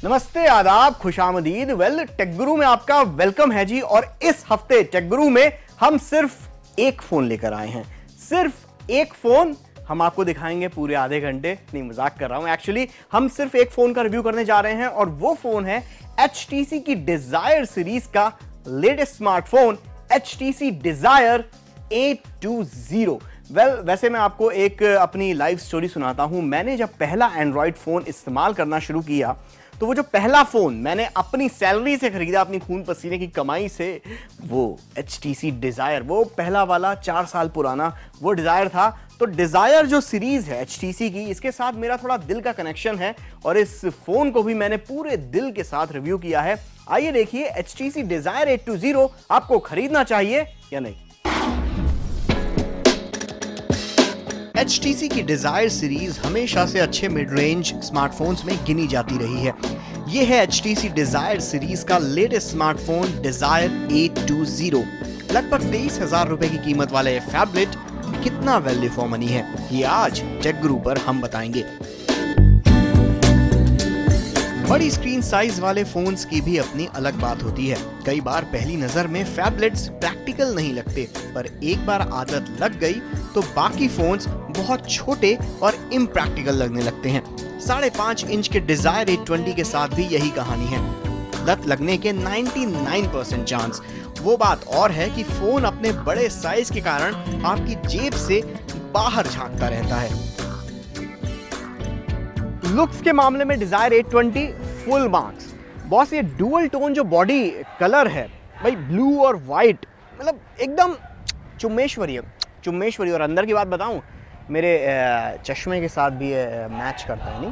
नमस्ते, आदाब, खुशामदीद। टेक गुरु में आपका वेलकम है जी। और इस हफ्ते टेक गुरु में हम सिर्फ एक फोन लेकर आए हैं। सिर्फ एक फोन हम आपको दिखाएंगे पूरे आधे घंटे। नहीं, मजाक कर रहा हूं। एक्चुअली हम सिर्फ एक फोन का रिव्यू करने जा रहे हैं और वो फोन है HTC की डिजायर सीरीज का latest smartphone HTC desire A20। वैसे मैं आपको एक अपनी लाइव स्टोरी सुनाता हूं। मैंने जब पहला एंड्रॉयड फोन इस्तेमाल करना शुरू किया तो वो जो पहला फोन मैंने अपनी सैलरी से खरीदा, अपनी खून पसीने की कमाई से, वो HTC डिजायर, वो पहला वाला 4 साल पुराना वो डिजायर था। तो डिजायर जो सीरीज है HTC की, इसके साथ मेरा थोड़ा दिल का कनेक्शन है और इस फोन को भी मैंने पूरे दिल के साथ रिव्यू किया है। आइए देखिए HTC डिजायर A20 आपको खरीदना चाहिए या नहीं। HTC की डिजायर सीरीज हमेशा से अच्छे मिड रेंज स्मार्टफोन्स में गिनी जाती रही है। यह है HTC डिजायर सीरीज का लेटेस्ट स्मार्टफोन डिजायर A20। लगभग 23,000 रुपए की कीमत वाला यह फैबलेट कितना वैल्यू फॉर मनी है, ये आज टेक गुरु पर हम बताएंगे। बड़ी स्क्रीन साइज वाले फोन्स की भी अपनी अलग बात होती है। कई बार पहली नजर में फैबलेट्स प्रैक्टिकल नहीं लगते, पर एक बार आदत लग गई तो बाकी फोन्स बहुत छोटे और इम्प्रैक्टिकल लगने लगते हैं। 5.5 इंच के डिजायर A20 के साथ भी यही कहानी है। लत लगने के 99% चांस। वो बात और है कि फोन अपने बड़े साइज के कारण आपकी जेब से बाहर झांकता रहता है। लुक्स के मामले में Dzire A20 full marks. Boss, ये डुअल टोन जो बॉडी कलर है भाई, ब्लू और व्हाइट, मतलब एकदम चुम्मेश्वरी। और अंदर की बात बताऊं, मेरे चश्मे के साथ भी मैच करता है। नहीं,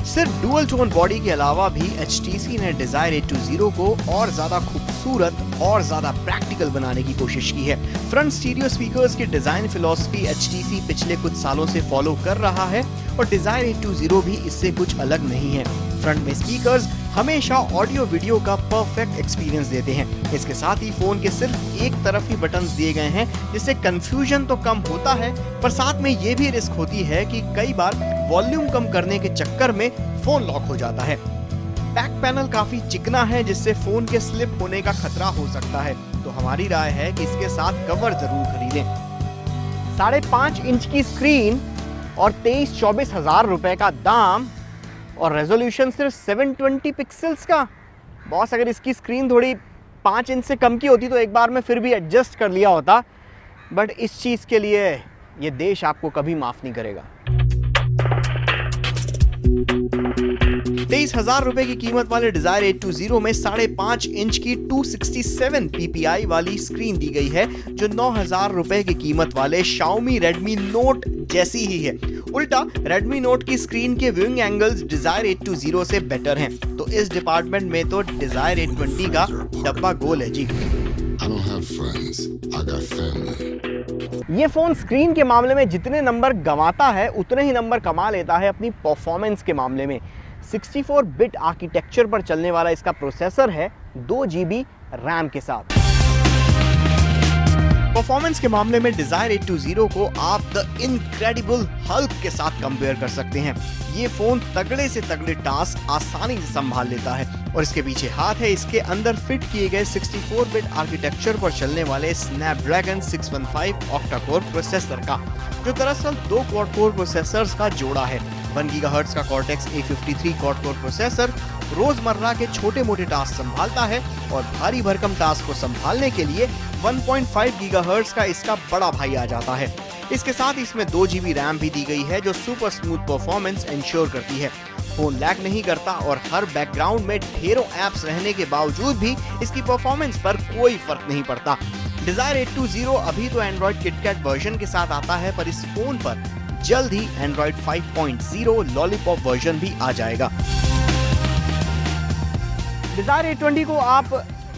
सिर्फ डुअल टोन बॉडी के अलावा भी HTC ने डिजायर A20 को और ज्यादा खूबसूरत और ज्यादा प्रैक्टिकल बनाने की कोशिश की है। फ्रंट स्टीरियो स्पीकर्स की डिजाइन फिलॉसफी HTC पिछले कुछ सालों से फॉलो कर रहा है और डिजायर A20 भी इससे कुछ अलग नहीं है। फ्रंट में स्पीकर्स हमेशा ऑडियो वीडियो का परफेक्ट एक्सपीरियंस देते हैं। इसके साथ ही फोन के सिर्फ एक तरफ ही बटन्स दिए गए हैं, जिससे कंफ्यूजन तो कम होता है, पर साथ में ये भी रिस्क होती है कि कई बार वॉल्यूम कम करने के चक्कर में फोन लॉक हो जाता है। बैक पैनल काफी चिकना है, जिससे फोन के स्लिप होने का खतरा हो सकता है। तो हमारी राय है कि इसके साथ कवर जरूर खरीदें। 5.5 इंच की स्क्रीन और 23-24 हजार रुपए का दाम और रेजोल्यूशन सिर्फ 720 पिक्सल्स का। बॉस, अगर इसकी स्क्रीन थोड़ी 5 इंच से कम की होती तो एक बार में फिर भी एडजस्ट कर लिया होता, बट इस चीज के लिए ये देश आपको कभी माफ नहीं करेगा। 23,000 रुपए की कीमत वाले डिजायर A20 में 5.5 इंच की 267 ppi वाली स्क्रीन दी गई है, जो 9,000 रुपए की कीमत वाले Xiaomi Redmi Note जैसी ही है। उल्टा Redmi Note की स्क्रीन के व्यूइंग एंगल्स डिजायर A20 से बेटर हैं। तो इस डिपार्टमेंट में तो डिजायर A20 का डब्बा गोल है जी। ये फोन स्क्रीन के मामले में जितने नंबर गंवाता है उतने ही नंबर कमा लेता है अपनी परफॉर्मेंस के मामले में। 64 बिट आर्किटेक्चर पर चलने वाला इसका प्रोसेसर है 2 GB रैम के साथ। परफॉर्मेंस के मामले में डिजायर A20 को आप द इनक्रेडिबल हल्क के साथ कंपेयर कर सकते हैं। ये फोन तगड़े से तगड़े टास्क आसानी से संभाल लेता है और इसके पीछे हाथ है इसके अंदर फिट किए गए 64 बिट आर्किटेक्चर पर चलने वाले स्नैपड्रैगन 615 ऑक्टा कोर प्रोसेसर का, जो दरअसल 2 क्वाड कोर प्रोसेसर्स का जोड़ा है। 1 GHz का Cortex A53 quad core processor रोजमर्रा के छोटे मोटे टास्क संभालता है और भारी भरकम टास्क को संभालने के लिए 1.5 GHz का इसका बड़ा भाई आ जाता है। इसके साथ इसमें 2 GB रैम भी दी गई है, जो सुपर स्मूथ परफॉर्मेंस इंश्योर करती है। फोन लैग नहीं करता और हर बैकग्राउंड में ढेरों एप्स रहने के बावजूद भी इसकी परफॉर्मेंस पर कोई फर्क नहीं पड़ता। डिजायर A20 अभी तो एंड्रॉइड किटकैट वर्जन के साथ आता है, पर इस फोन पर जल्द ही एंड्रॉइड 5.0 लॉलीपॉप वर्जन भी आ जाएगा। डिजायर A20 को आप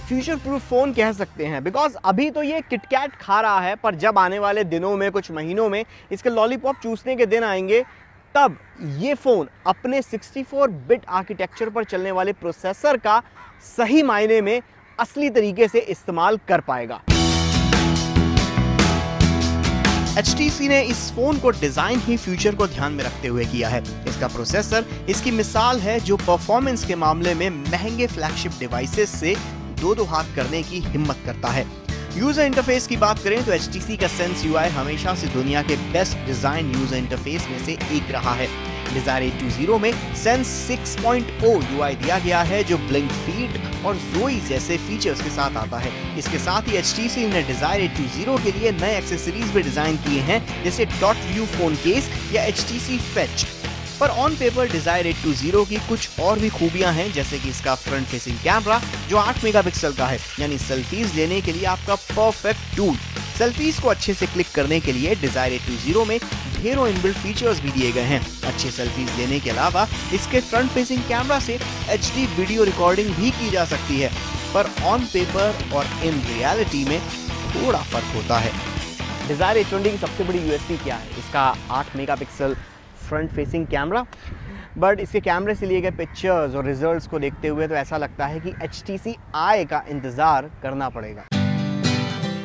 फ्यूचर प्रूफ फोन कह सकते हैं, बिकॉज अभी तो ये किटकैट खा रहा है, पर जब आने वाले दिनों में, कुछ महीनों में इसके लॉलीपॉप चूसने के दिन आएंगे, तब ये फोन अपने 64 बिट आर्किटेक्चर पर चलने वाले प्रोसेसर का सही मायने में असली तरीके से इस्तेमाल कर पाएगा। HTC ने इस फोन को डिजाइन ही फ्यूचर को ध्यान में रखते हुए किया है। इसका प्रोसेसर इसकी मिसाल है जो परफॉर्मेंस के मामले में महंगे फ्लैगशिप डिवाइसेस से दो हाथ करने की हिम्मत करता है। यूजर इंटरफेस की बात करें तो HTC का Sense UI हमेशा से दुनिया के बेस्ट डिजाइन यूजर इंटरफेस में से एक रहा है। Desire 820 में Sense 6.0 UI दिया गया है जो ब्लिंक फीड और Zoe जैसे फीचर्स के साथ आता है। इसके साथ ही HTC ने Desire 820 के लिए नए एक्सेसरीज भी डिजाइन किए हैं जैसे डॉट व्यू फोन केस या HTC Fetch। पर ऑन पेपर Desire 820 की कुछ और भी खूबियां हैं, जैसे कि इसका फ्रंट फेसिंग कैमरा जो 8 मेगापिक्सल का है, यानी सेल्फीज लेने के लिए आपका परफेक्ट टूल। सेल्फीज को अच्छे से क्लिक करने के लिए Desire 820 में ढेरों इनबिल्ट फीचर्स भी दिए गए हैं। अच्छे सेल्फीज लेने के अलावा इसके फ्रंट फेसिंग कैमरा से HD वीडियो रिकॉर्डिंग भी की जा सकती है, पर ऑन पेपर और इन रियलिटी में थोड़ा फर्क होता है। Desire 820 की सबसे बड़ी USP क्या है? इसका 8 megapixel front facing camera, but इसके कैमरे से लिए गए पिक्चर्स और रिजल्ट्स को देखते हुए तो ऐसा लगता है कि HTC I का इंतजार करना पड़ेगा।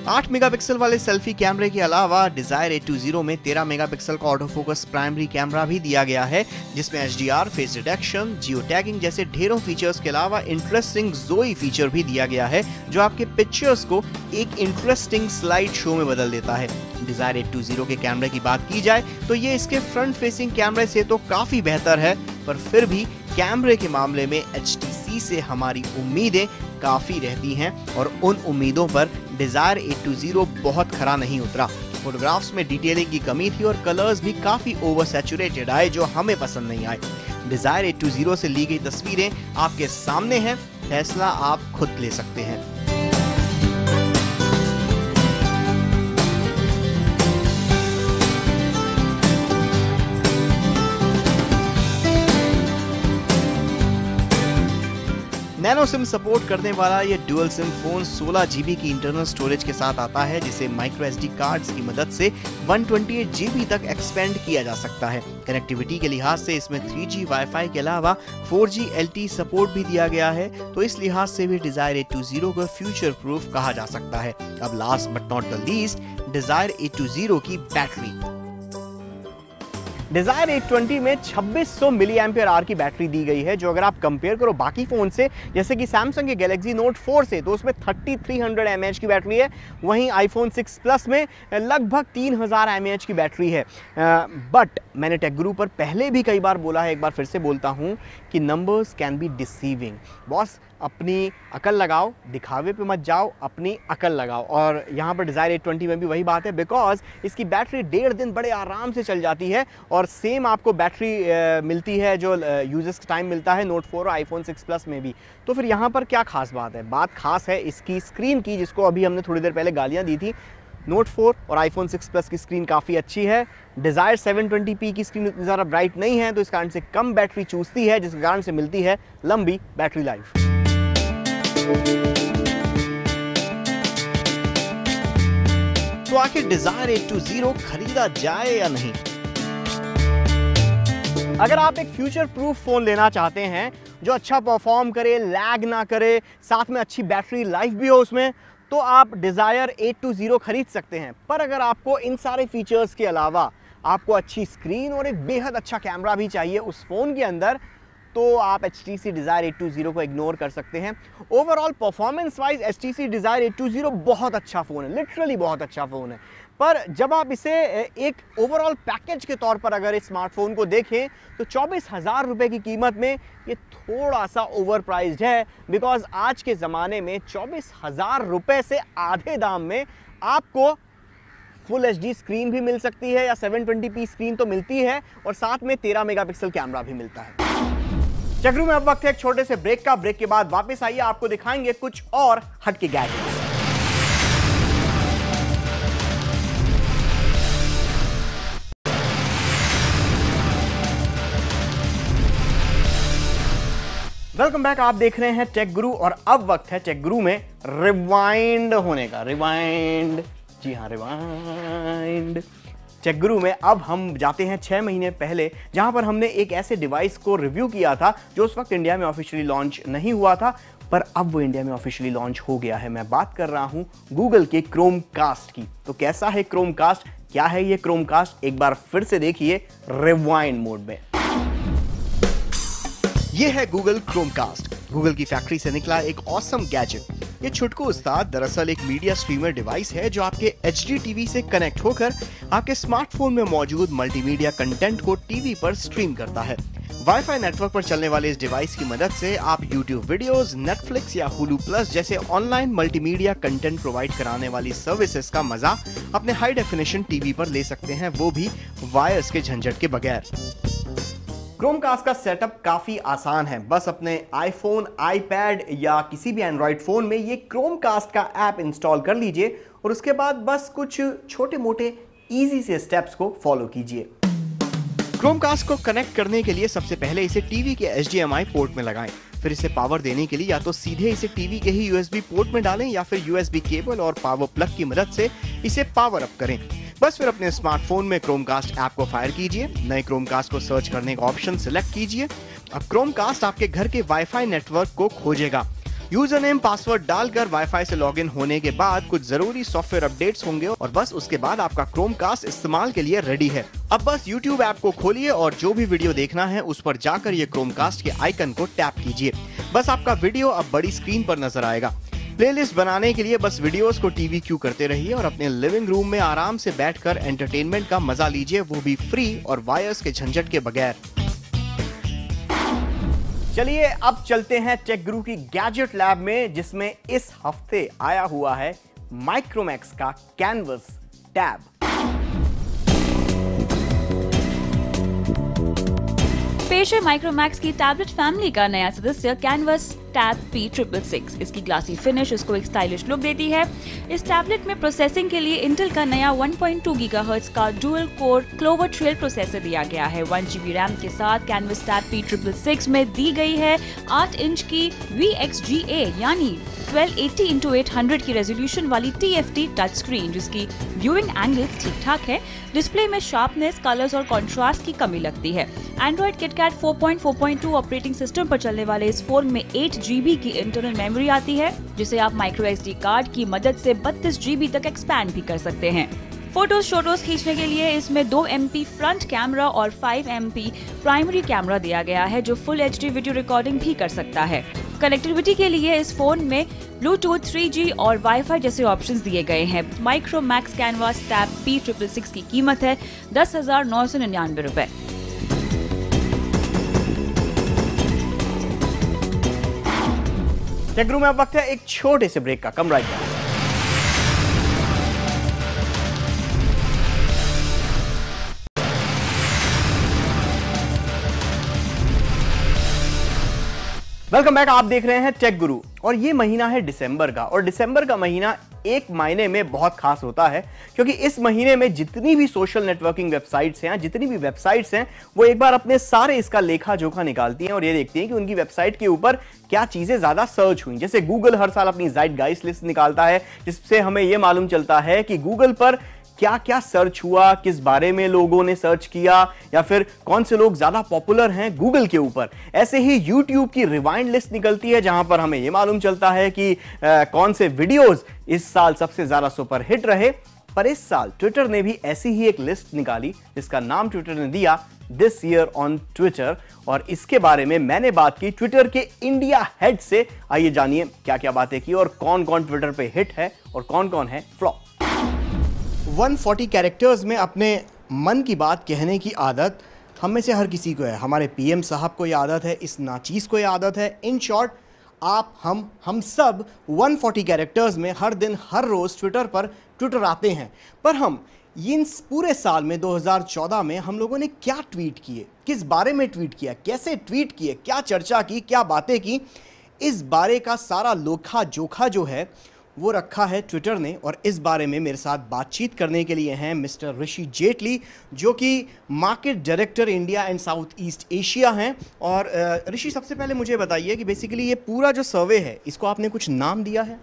8 मेगापिक्सल वाले सेल्फी कैमरे के अलावा Desire 820 में 13 मेगापिक्सल का ऑटो फोकस प्राइमरी कैमरा भी दिया गया है, जिसमें HDR, face detection, geo tagging जैसे ढेरों फीचर्स के अलावा इंटरेस्टिंग Zoe फीचर भी दिया गया है जो आपके पिक्चर्स को एक इंटरेस्टिंग स्लाइड शो में बदल देता है। Desire 820 के कैमरे की बात की जाए तो ये इसके फ्रंट फेसिंग कैमरे से तो काफी बेहतर है, पर फिर भी कैमरे के मामले में HTC से हमारी उम्मीदें काफी रहती हैं और उन उम्मीदों पर Desire 820 बहुत खरा नहीं उतरा। फोटोग्राफ्स में डिटेलिंग की कमी थी और कलर्स भी काफी ओवर सैचुरेटेड आए जो हमें पसंद नहीं आए। Desire 820 से ली गई तस्वीरें आपके सामने हैं, फैसला आप खुद ले सकते हैं। नैनो सिम सपोर्ट करने वाला ये डुअल सिम फोन 16 GB की इंटरनल स्टोरेज के साथ आता है, जिसे माइक्रो SD कार्ड्स की मदद से 128 GB तक एक्सपेंड किया जा सकता है। कनेक्टिविटी के लिहाज से इसमें 3G वाईफाई के अलावा 4G LTE सपोर्ट भी दिया गया है, तो इस लिहाज से भी Desire 820 को फ्यूचर प्रूफ कहा जा सकता है। अब last but not the least, Desire 820 की बैटरी। Desire 820 में 2600 मिली एम्पियर आवर की बैटरी दी गई है, जो अगर आप कंपेयर करो बाकी फ़ोन से, जैसे कि सैमसंग के Galaxy Note 4 से, तो उसमें 3300 mAh की बैटरी है। वहीं iPhone 6 Plus में लगभग 3000 mAh की बैटरी है। बट मैंने टेक गुरु पर पहले भी कई बार बोला है, एक बार फिर से बोलता हूँ कि numbers can be deceiving. Boss, अपनी अकल लगाओ, दिखावे पे मत जाओ, अपनी अकल लगाओ। और यहाँ पर Desire 820 में भी वही बात है, बिकॉज इसकी बैटरी 1.5 दिन बड़े आराम से चल जाती है और सेम आपको बैटरी मिलती है जो यूजर्स का टाइम मिलता है Note 4 और iPhone 6 Plus में भी। तो फिर यहाँ पर क्या खास बात है? बात खास है इसकी स्क्रीन की, जिसको अभी हमने थोड़ी देर पहले गालियाँ दी थी। Note 4 और iPhone 6 Plus की स्क्रीन काफ़ी अच्छी है। Desire 720p की स्क्रीन उतनी ज़्यादा ब्राइट नहीं है, तो इस कारण से कम बैटरी चूसती है, जिसके कारण से मिलती है लंबी बैटरी लाइफ। तो आखिर Desire 820 खरीदा जाए या नहीं? अगर आप एक फ्यूचर प्रूफ फोन लेना चाहते हैं जो अच्छा परफॉर्म करे, लैग ना करे, साथ में अच्छी बैटरी लाइफ भी हो उसमें, तो आप Desire 820 खरीद सकते हैं। पर अगर आपको इन सारे फीचर्स के अलावा आपको अच्छी स्क्रीन और एक बेहद अच्छा कैमरा भी चाहिए उस फोन के अंदर, तो आप HTC Desire 820 को इग्नोर कर सकते हैं। Overall performance wise HTC Desire 820 बहुत अच्छा फ़ोन है, लिटरली बहुत अच्छा फ़ोन है। पर जब आप इसे एक ओवरऑल पैकेज के तौर पर अगर इस स्मार्टफोन को देखें तो 24,000 रुपये की कीमत में ये थोड़ा सा ओवर प्राइस्ड है, बिकॉज आज के ज़माने में 24,000 रुपये से आधे दाम में आपको फुल HD स्क्रीन भी मिल सकती है या 720p स्क्रीन तो मिलती है, और साथ में 13 मेगापिक्सल कैमरा भी मिलता है। टेक गुरु में अब वक्त है एक छोटे से ब्रेक का। ब्रेक के बाद वापस आइए, आपको दिखाएंगे कुछ और हटके गैजेट्स। वेलकम बैक, आप देख रहे हैं टेक गुरु और अब वक्त है टेक गुरु में रिवाइंड होने का। रिवाइंड, जी हाँ, रिवाइंड। टेक गुरु में अब हम जाते हैं 6 महीने पहले, जहां पर हमने एक ऐसे डिवाइस को रिव्यू किया था जो उस वक्त इंडिया में ऑफिशियली लॉन्च नहीं हुआ था। पर अब वो इंडिया में ऑफिशियली लॉन्च हो गया है। मैं बात कर रहा हूं गूगल के क्रोमकास्ट की। तो कैसा है क्रोमकास्ट, क्या है ये क्रोमकास्ट, एक बार फिर से देखिए रिवाइंड मोड में। ये है गूगल क्रोमकास्ट, गूगल की फैक्ट्री से निकला एक ऑसम गैजेट। ये छुटकू उस्ताद दरअसल एक मीडिया स्ट्रीमर डिवाइस है जो आपके HD टीवी से कनेक्ट होकर आपके स्मार्टफोन में मौजूद मल्टीमीडिया कंटेंट को टीवी पर स्ट्रीम करता है। वाईफाई नेटवर्क पर चलने वाले इस डिवाइस की मदद से आप YouTube वीडियोस, Netflix या Hulu Plus जैसे ऑनलाइन मल्टीमीडिया कंटेंट प्रोवाइड कराने वाली सर्विसेज का मजा अपने हाई डेफिनेशन टीवी पर ले सकते हैं, वो भी वायर्स के झंझट के बगैर। क्रोमकास्ट का सेटअप काफी आसान है। बस अपने आईफोन, आईपैड या किसी भी एंड्रॉइड फोन में ये क्रोमकास्ट का ऐप इंस्टॉल कर लीजिए और उसके बाद बस कुछ छोटे मोटे इजी से स्टेप्स को फॉलो कीजिए। क्रोमकास्ट को कनेक्ट करने के लिए सबसे पहले इसे टीवी के HDMI पोर्ट में लगाएं। फिर इसे पावर देने के लिए या तो सीधे इसे टीवी के ही USB पोर्ट में डालें या फिर USB केबल और पावर प्लग की मदद से इसे पावर अप करें। बस फिर अपने स्मार्टफोन में क्रोमकास्ट ऐप को फायर कीजिए, नए क्रोमकास्ट को सर्च करने का ऑप्शन सिलेक्ट कीजिए। अब क्रोमकास्ट आपके घर के वाईफाई नेटवर्क को खोजेगा। यूजर नेम, पासवर्ड डालकर वाईफाई से लॉगिन होने के बाद कुछ जरूरी सॉफ्टवेयर अपडेट्स होंगे और बस उसके बाद आपका क्रोमकास्ट इस्तेमाल के लिए रेडी है। अब बस YouTube ऐप को खोलिए और जो भी वीडियो देखना है उस पर जाकर ये क्रोमकास्ट के आइकन को टैप कीजिए। बस आपका वीडियो अब बड़ी स्क्रीन पर नजर आएगा। प्लेलिस्ट बनाने के लिए बस वीडियोस को टीवी क्यू करते रहिए और अपने लिविंग रूम में आराम से बैठकर एंटरटेनमेंट का मजा लीजिए, वो भी फ्री और वायर्स के झंझट के बगैर। चलिए अब चलते हैं टेक गुरु की गैजेट लैब में, जिसमें इस हफ्ते आया हुआ है माइक्रोमैक्स का कैनवस टैब। पेश है माइक्रोमैक्स की टैबलेट फैमिली का नया सदस्य कैनवस टैब P666। इसकी ग्लासी फिनिश इसको एक स्टाइलिश लुक देती है। इस टैबलेट में प्रोसेसिंग के लिए इंटेल का नया 1.2 गीगाहर्ट्ज का dual core clover trail processor दिया गया है। 1 GB रैम के साथ कैनवस टैब P666 में दी गई है 8 इंच की VXGA यानी 1280x800 की रेजोल्यूशन वाली TFT टच स्क्रीन, जिसकी व्यूइंग एंगल्स ठीक ठाक है। डिस्प्ले में शार्पनेस, कलर्स और कॉन्ट्रास्ट की कमी लगती है। एंड्रॉइड KitKat 4.4.2 ऑपरेटिंग सिस्टम पर चलने वाले इस फोन में 8 GB की इंटरनल मेमोरी आती है, जिसे आप माइक्रो SD कार्ड की मदद से 32 GB तक एक्सपैंड भी कर सकते हैं। फोटोज शोटोज खींचने के लिए इसमें 2 MP फ्रंट कैमरा और 5 MP प्राइमरी कैमरा दिया गया है, जो फुल HD वीडियो रिकॉर्डिंग भी कर सकता है। कनेक्टिविटी के लिए इस फोन में ब्लूटूथ, 3G और वाईफाई जैसे ऑप्शंस दिए गए हैं। माइक्रोमैक्स कैनवस टैब P666 की कीमत है 10,999 रुपए। टेक गुरु में अब वक्त है एक छोटे से ब्रेक का। कम राइट बैक। Welcome back. आप देख रहे हैं टेक गुरु और ये महीना है दिसंबर का, और दिसंबर का महीना एक मायने में बहुत खास होता है क्योंकि इस महीने में जितनी भी सोशल नेटवर्किंग वेबसाइट्स हैं, जितनी भी वेबसाइट्स हैं, वो एक बार अपने सारे इसका लेखा जोखा निकालती हैं और ये देखती हैं कि उनकी वेबसाइट के ऊपर क्या चीजें ज्यादा सर्च हुई। जैसे गूगल हर साल अपनी ज़ाइटगाइस्ट लिस्ट निकालता है, जिससे हमें यह मालूम चलता है कि गूगल पर क्या क्या सर्च हुआ, किस बारे में लोगों ने सर्च किया, या फिर कौन से लोग ज्यादा पॉपुलर हैं गूगल के ऊपर। ऐसे ही YouTube की रिवाइंड लिस्ट निकलती है, जहां पर हमें यह मालूम चलता है कि कौन से वीडियोस इस साल सबसे ज्यादा सुपर हिट रहे। पर इस साल ट्विटर ने भी ऐसी ही एक लिस्ट निकाली, जिसका नाम ट्विटर ने दिया दिस ईयर ऑन ट्विटर, और इसके बारे में मैंने बात की ट्विटर के इंडिया हेड से। आइए जानिए क्या क्या बातें की और कौन कौन ट्विटर पे हिट है और कौन कौन है फ्लॉप। 140 कैरेक्टर्स में अपने मन की बात कहने की आदत हम में से हर किसी को है। हमारे PM साहब को ये आदत है, इस नाचीज़ को ये आदत है। इन शॉर्ट आप हम सब 140 कैरेक्टर्स में हर दिन हर रोज़ ट्विटर पर ट्विटर आते हैं। पर हम इन पूरे साल में 2014 में हम लोगों ने क्या ट्वीट किए, किस बारे में ट्वीट किया, कैसे ट्वीट किए, क्या चर्चा की, क्या बातें की, इस बारे का सारा लोखा जोखा जो है वो रखा है ट्विटर ने। और इस बारे में मेरे साथ बातचीत करने के लिए हैं मिस्टर ऋषि जेटली, जो कि market director India and south east Asia हैं। और ऋषि, सबसे पहले मुझे बताइए कि बेसिकली ये पूरा जो सर्वे है, इसको आपने कुछ नाम दिया है?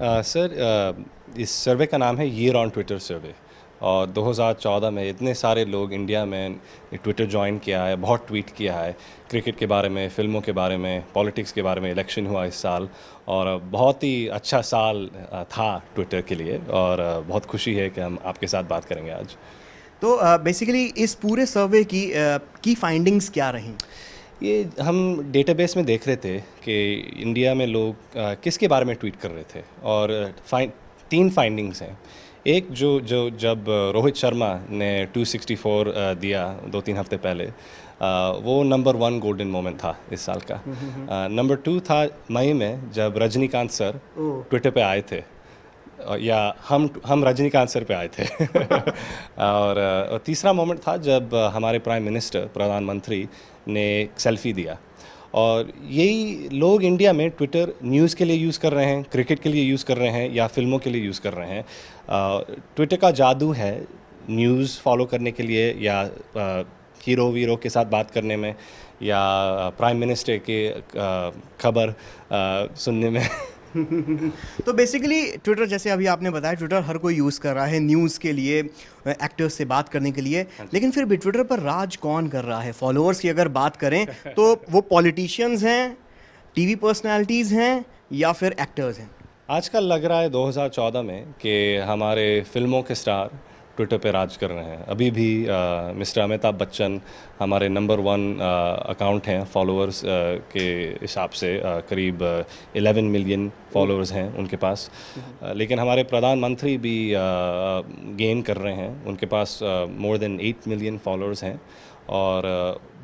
सर, इस सर्वे का नाम है ईयर ऑन ट्विटर सर्वे। और 2014 में इतने सारे लोग इंडिया में ट्विटर ज्वाइन किया है, बहुत ट्वीट किया है क्रिकेट के बारे में, फिल्मों के बारे में, पॉलिटिक्स के बारे में। इलेक्शन हुआ इस साल और बहुत ही अच्छा साल था ट्विटर के लिए और बहुत खुशी है कि हम आपके साथ बात करेंगे आज। तो बेसिकली इस पूरे सर्वे की फाइंडिंग्स क्या रहीं? ये हम डेटाबेस में देख रहे थे कि इंडिया में लोग किसके बारे में ट्वीट कर रहे थे और 3 फाइंडिंग्स हैं। एक जो जब रोहित शर्मा ने 264 दिया 2-3 हफ्ते पहले, वो नंबर 1 गोल्डन मोमेंट था इस साल का। नंबर 2 था मई में जब रजनीकांत सर ट्विटर पे आए थे, या हम रजनीकांत सर पे आए थे और तीसरा मोमेंट था जब हमारे प्राइम मिनिस्टर, प्रधानमंत्री ने एक सेल्फी दिया। और यही लोग इंडिया में ट्विटर न्यूज़ के लिए यूज़ कर रहे हैं, क्रिकेट के लिए यूज़ कर रहे हैं या फिल्मों के लिए यूज़ कर रहे हैं। ट्विटर का जादू है न्यूज़ फॉलो करने के लिए या हीरो वीरो के साथ बात करने में या प्राइम मिनिस्टर के खबर सुनने में तो बेसिकली ट्विटर, जैसे अभी आपने बताया, ट्विटर हर कोई यूज़ कर रहा है न्यूज़ के लिए, एक्टर्स से बात करने के लिए, लेकिन फिर भी ट्विटर पर राज कौन कर रहा है? फॉलोअर्स की अगर बात करें तो वो पॉलिटिशियंस हैं, टीवी पर्सनालिटीज़ हैं या फिर एक्टर्स हैं? आजकल लग रहा है 2014 में कि हमारे फिल्मों के स्टार ट्विटर पे राज कर रहे हैं। अभी भी मिस्टर अमिताभ बच्चन हमारे नंबर 1 अकाउंट हैं फॉलोअर्स के हिसाब से, करीब 11 मिलियन फॉलोअर्स हैं उनके पास। लेकिन हमारे प्रधानमंत्री भी गेन कर रहे हैं, उनके पास मोर देन 8 मिलियन फॉलोअर्स हैं। और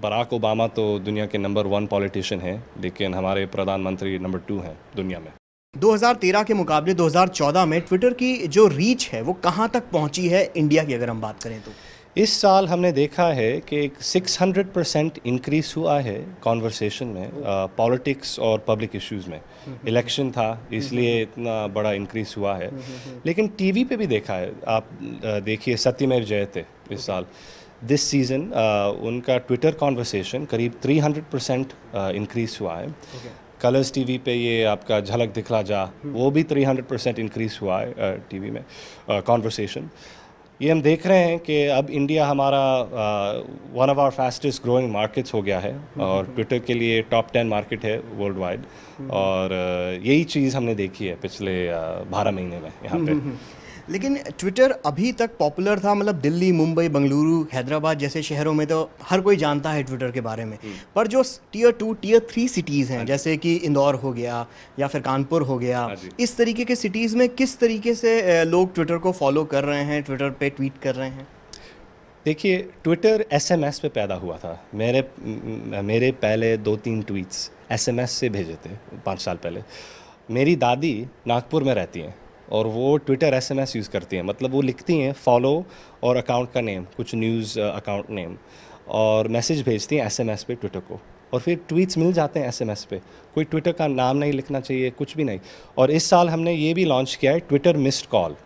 बराक ओबामा तो दुनिया के नंबर 1 पॉलिटिशियन हैं, लेकिन हमारे प्रधानमंत्री नंबर 2 हैं दुनिया में। 2013 के मुकाबले 2014 में ट्विटर की जो रीच है वो कहाँ तक पहुँची है इंडिया की, अगर हम बात करें तो? इस साल हमने देखा है कि 600% इंक्रीज़ हुआ है कॉन्वर्सेशन में, पॉलिटिक्स और पब्लिक इश्यूज़ में। इलेक्शन था इसलिए इतना बड़ा इंक्रीज़ हुआ है, लेकिन टीवी पे भी देखा है। आप देखिए सत्यमेव जयते इस साल, दिस सीज़न उनका ट्विटर कॉन्वर्सेशन करीब 300% इंक्रीज़ हुआ है। कलर्स टीवी पे ये आपका झलक दिखला जा, वो भी 300% इंक्रीज़ हुआ है टीवी में कॉन्वर्सेशन। ये हम देख रहे हैं कि अब इंडिया हमारा one of our fastest growing markets हो गया है और ट्विटर के लिए टॉप 10 मार्केट है वर्ल्ड वाइड। और यही चीज़ हमने देखी है पिछले 12 महीने में यहाँ पे। लेकिन ट्विटर अभी तक पॉपुलर था, मतलब दिल्ली, मुंबई, बेंगलुरु, हैदराबाद जैसे शहरों में तो हर कोई जानता है ट्विटर के बारे में। पर जो टियर 2, टियर 3 सिटीज़ हैं, जैसे कि इंदौर हो गया या फिर कानपुर हो गया, इस तरीके के सिटीज़ में किस तरीके से लोग ट्विटर को फॉलो कर रहे हैं, ट्विटर पे ट्वीट कर रहे हैं? देखिए, ट्विटर SMS पे पैदा हुआ था। मेरे पहले 2-3 ट्वीट्स SMS से भेजे थे 5 साल पहले। मेरी दादी नागपुर में रहती हैं और वो ट्विटर SMS यूज़ करती हैं, मतलब वो लिखती हैं फॉलो और अकाउंट का नेम, कुछ न्यूज़ अकाउंट नेम, और मैसेज भेजती हैं SMS पे ट्विटर को, और फिर ट्वीट्स मिल जाते हैं SMS पे। कोई ट्विटर का नाम नहीं लिखना चाहिए, कुछ भी नहीं। और इस साल हमने ये भी लॉन्च किया है Twitter missed call.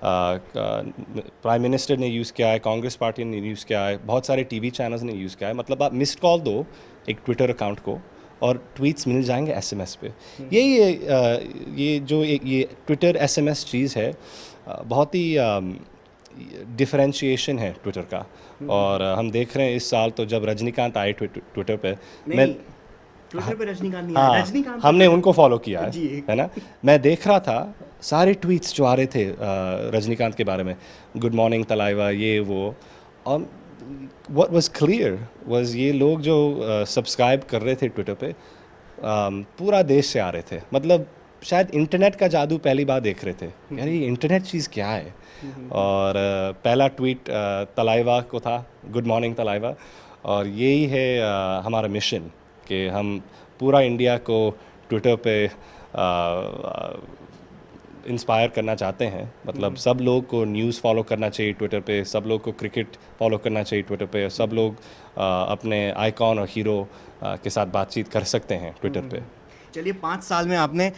Prime minister ने यूज़ किया है, कांग्रेस पार्टी ने यूज़ किया है, बहुत सारे TV चैनल्स ने यूज़ किया है। मतलब आप मिस्ड कॉल दो एक ट्विटर अकाउंट को और ट्वीट्स मिल जाएंगे SMS पे। ये जो ये ट्विटर SMS चीज़ है, बहुत ही डिफरेंशिएशन है ट्विटर का। और हम देख रहे हैं इस साल तो जब रजनीकांत आए ट्विटर पे, ट्विटर पे रजनीकांत नहीं आया, रजनीकांत हमने उनको फॉलो किया है ना। मैं देख रहा था सारे ट्वीट्स जो आ रहे थे रजनीकांत के बारे में, गुड मॉर्निंग तलाइवा, ये वो। और what was clear was ये लोग जो सब्सक्राइब कर रहे थे ट्विटर पे पूरा देश से आ रहे थे। मतलब शायद इंटरनेट का जादू पहली बार देख रहे थे, यार ये इंटरनेट चीज़ क्या है। और पहला ट्वीट तलाइवा को था, गुड मॉर्निंग तलाइवा। और यही है हमारा मिशन कि हम पूरा इंडिया को ट्विटर पे इंस्पायर करना चाहते हैं। मतलब सब लोग को न्यूज़ फॉलो करना चाहिए ट्विटर पे, सब लोग को क्रिकेट फॉलो करना चाहिए ट्विटर पे, सब लोग अपने आइकॉन और हीरो के साथ बातचीत कर सकते हैं ट्विटर पे। चलिए, 5 साल में आपने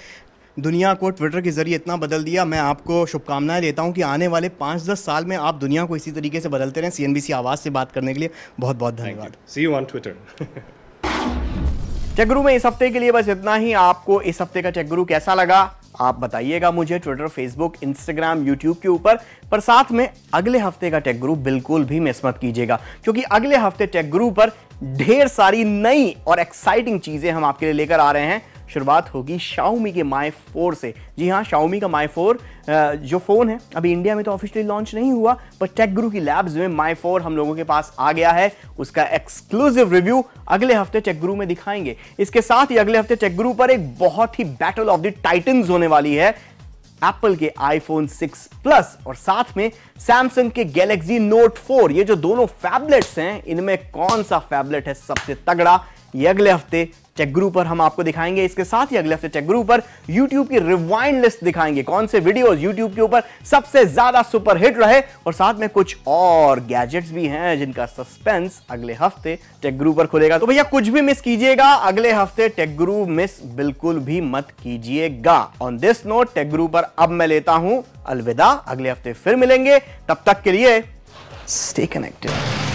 दुनिया को ट्विटर के ज़रिए इतना बदल दिया। मैं आपको शुभकामनाएं देता हूं कि आने वाले 5-10 साल में आप दुनिया को इसी तरीके से बदलते रहें। CNBC आवाज़ से बात करने के लिए बहुत बहुत धन्यवाद। सी यू ऑन ट्विटर। टेक गुरु में इस हफ्ते के लिए बस इतना ही। आपको इस हफ्ते का टेक गुरु कैसा लगा आप बताइएगा मुझे ट्विटर, फेसबुक, इंस्टाग्राम, यूट्यूब के ऊपर। पर साथ में अगले हफ्ते का टेक गुरु बिल्कुल भी मिस मत कीजिएगा, क्योंकि अगले हफ्ते टेक गुरु पर ढेर सारी नई और एक्साइटिंग चीजें हम आपके लिए लेकर आ रहे हैं। शुरुआत होगी Xiaomi के Mi 4 से। जी हाँ, Xiaomi का Mi 4 जो फोन है अभी इंडिया में तो ऑफिशियली लॉन्च नहीं हुआ, पर टेक गुरु की लैब्स में Mi 4 हम लोगों के पास आ गया है। उसका एक्सक्लूसिव रिव्यू अगले हफ्ते टेक गुरु में दिखाएंगे। इसके साथ ही अगले हफ्ते टेक गुरु पर एक बहुत ही बैटल ऑफ द टाइटन्स होने वाली है। एप्पल के iPhone 6 Plus और साथ में सैमसंग के Galaxy Note 4, ये जो दोनों फैबलेट्स हैं, इनमें कौन सा फैबलेट है सबसे तगड़ा, ये अगले हफ्ते टेक गुरु पर हम आपको दिखाएंगे। इसके साथ ही अगले हफ्ते टेक गुरु पर YouTube की रिवाइंड लिस्ट दिखाएंगे, कौन से वीडियोस YouTube के ऊपर सबसे ज्यादा सुपर हिट रहे, और साथ में कुछ और गैजेट्स भी हैं जिनका सस्पेंस अगले हफ्ते टेक गुरु पर खुलेगा। तो भैया कुछ भी मिस कीजिएगा, अगले हफ्ते टेक गुरु मिस बिल्कुल भी मत कीजिएगा। ऑन दिस नोट टेक गुरु पर अब मैं लेता हूं अलविदा, अगले हफ्ते फिर मिलेंगे, तब तक के लिए स्टे कनेक्टेड।